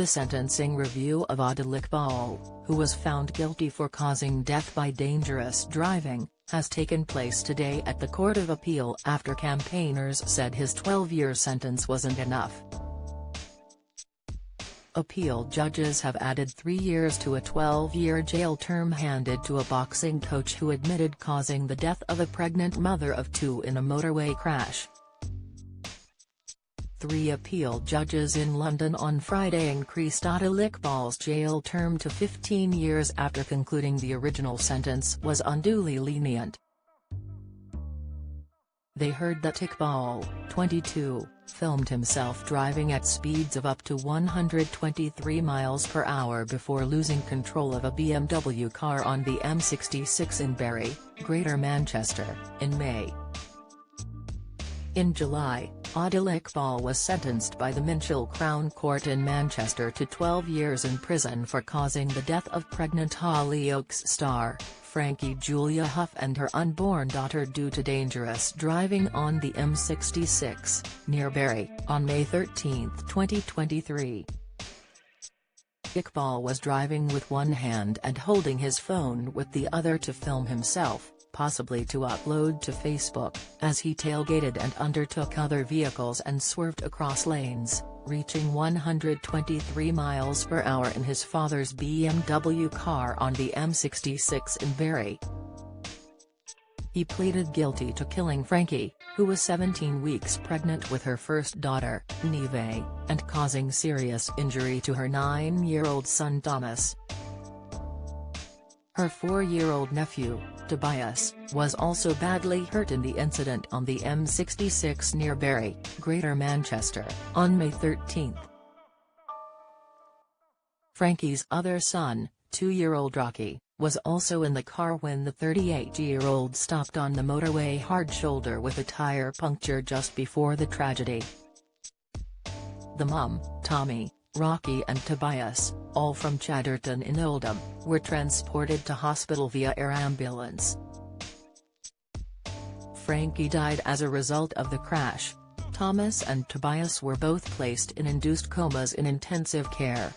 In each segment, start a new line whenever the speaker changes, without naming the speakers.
The sentencing review of Adil Iqbal, who was found guilty for causing death by dangerous driving, has taken place today at the Court of Appeal after campaigners said his 12-year sentence wasn't enough. Appeal judges have added 3 years to a 12-year jail term handed to a boxing coach who admitted causing the death of a pregnant mother of 2 in a motorway crash. 3 appeal judges in London on Friday increased Adil Iqbal's jail term to 15 years after concluding the original sentence was unduly lenient. They heard that Iqbal, 22, filmed himself driving at speeds of up to 123 miles per hour before losing control of a BMW car on the M66 in Bury, Greater Manchester, in May. In July, Adil Iqbal was sentenced by the Minchell Crown Court in Manchester to 12 years in prison for causing the death of pregnant Hollyoaks star, Frankie Julia Huff and her unborn daughter due to dangerous driving on the M66, near Bury, on May 13, 2023. Iqbal was driving with one hand and holding his phone with the other to film himself, possibly to upload to Facebook, as he tailgated and undertook other vehicles and swerved across lanes, reaching 123 miles per hour in his father's BMW car on the M66 in Bury. He pleaded guilty to killing Frankie, who was 17 weeks pregnant with her first daughter, Neve, and causing serious injury to her 9-year-old son Thomas. Her 4-year-old nephew, Tobias, was also badly hurt in the incident on the M66 near Bury, Greater Manchester, on May 13. Frankie's other son, 2-year-old Rocky, was also in the car when the 38-year-old stopped on the motorway hard shoulder with a tire puncture just before the tragedy. The mum, Tommy, Rocky and Tobias, all from Chadderton in Oldham, were transported to hospital via air ambulance. Frankie died as a result of the crash. Thomas and Tobias were both placed in induced comas in intensive care.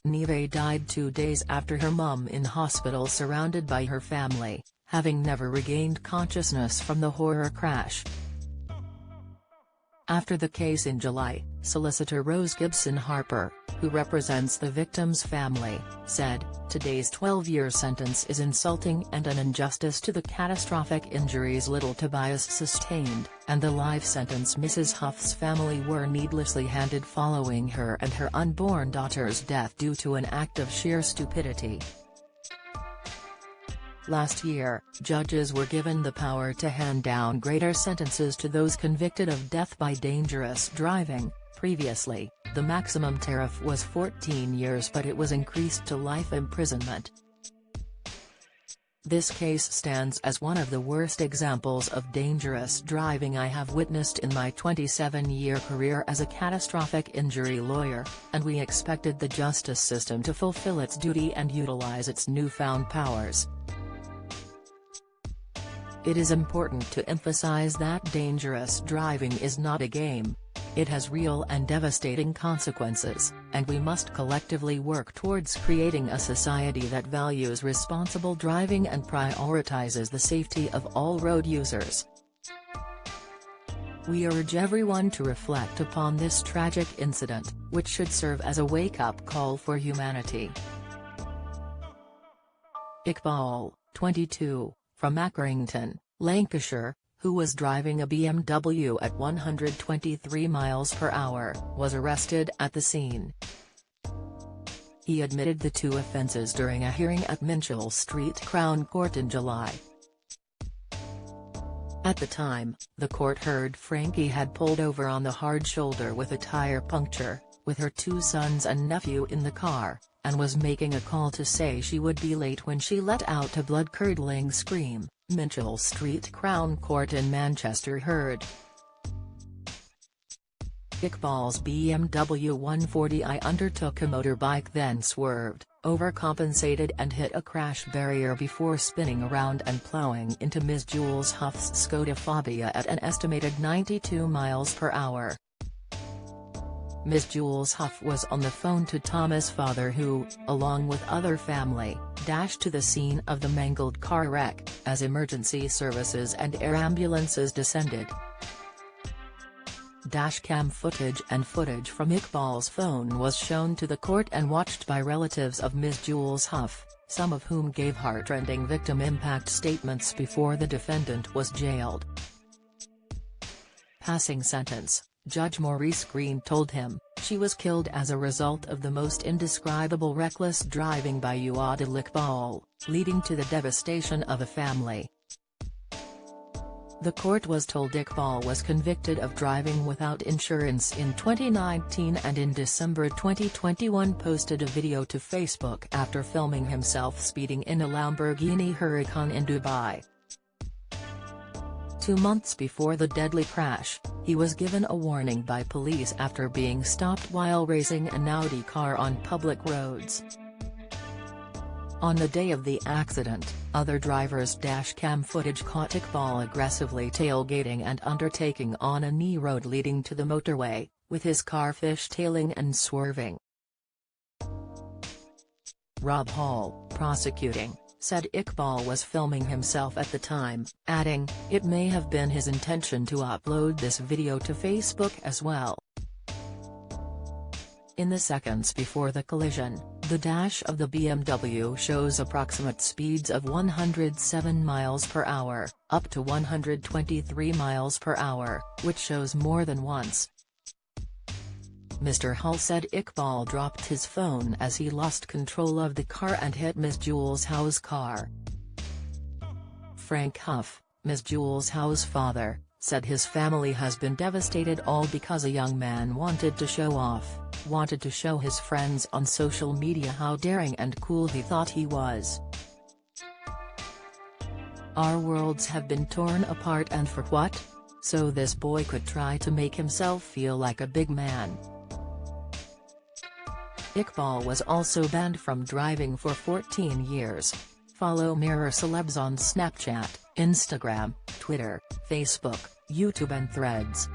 Neve died 2 days after her mum in hospital surrounded by her family, having never regained consciousness from the horror crash. After the case in July, solicitor Rose Gibson Harper, who represents the victim's family, said, "Today's 12-year sentence is insulting and an injustice to the catastrophic injuries little Tobias sustained, and the life sentence Mrs. Huff's family were needlessly handed following her and her unborn daughter's death due to an act of sheer stupidity." Last year, judges were given the power to hand down greater sentences to those convicted of death by dangerous driving. Previously, the maximum tariff was 14 years but it was increased to life imprisonment. This case stands as one of the worst examples of dangerous driving I have witnessed in my 27-year career as a catastrophic injury lawyer, and we expected the justice system to fulfill its duty and utilize its newfound powers. It is important to emphasize that dangerous driving is not a game. It has real and devastating consequences, and we must collectively work towards creating a society that values responsible driving and prioritizes the safety of all road users. We urge everyone to reflect upon this tragic incident, which should serve as a wake-up call for humanity. Iqbal, 22, from Accrington, Lancashire, who was driving a BMW at 123 miles per hour, was arrested at the scene. He admitted the 2 offences during a hearing at Minchell Street Crown Court in July. At the time, the court heard Frankie had pulled over on the hard shoulder with a tire puncture, with her 2 sons and nephew in the car, and was making a call to say she would be late when she let out a blood-curdling scream, Minchell Street Crown Court in Manchester heard. Iqbal's BMW 140i undertook a motorbike then swerved, overcompensated and hit a crash barrier before spinning around and ploughing into Ms. Jules Huff's Skoda Fabia at an estimated 92 miles per hour. Ms. Jules Huff was on the phone to Thomas' father who, along with other family, dashed to the scene of the mangled car wreck, as emergency services and air ambulances descended. Dashcam footage and footage from Iqbal's phone was shown to the court and watched by relatives of Ms. Jules Huff, some of whom gave heartrending victim impact statements before the defendant was jailed. Passing sentence, Judge Maurice Green told him, "She was killed as a result of the most indescribable reckless driving by Adil Iqbal, leading to the devastation of a family." The court was told Iqbal was convicted of driving without insurance in 2019 and in December 2021 posted a video to Facebook after filming himself speeding in a Lamborghini Huracan in Dubai. 2 months before the deadly crash, he was given a warning by police after being stopped while racing an Audi car on public roads. On the day of the accident, other drivers' dashcam footage caught Iqbal aggressively tailgating and undertaking on a knee road leading to the motorway, with his car fishtailing and swerving. Rob Hall, prosecuting, said Iqbal was filming himself at the time, adding, "It may have been his intention to upload this video to Facebook as well." In the seconds before the collision, the dash of the BMW shows approximate speeds of 107 miles per hour, up to 123 miles per hour, which shows more than once. Mr. Hull said Iqbal dropped his phone as he lost control of the car and hit Ms. Jules Huff's car. Frank Huff, Ms. Jules Huff's father, said his family has been devastated all because a young man wanted to show off, wanted to show his friends on social media how daring and cool he thought he was. "Our worlds have been torn apart, and for what? So this boy could try to make himself feel like a big man." Iqbal was also banned from driving for 14 years. Follow Mirror Celebs on Snapchat, Instagram, Twitter, Facebook, YouTube and Threads.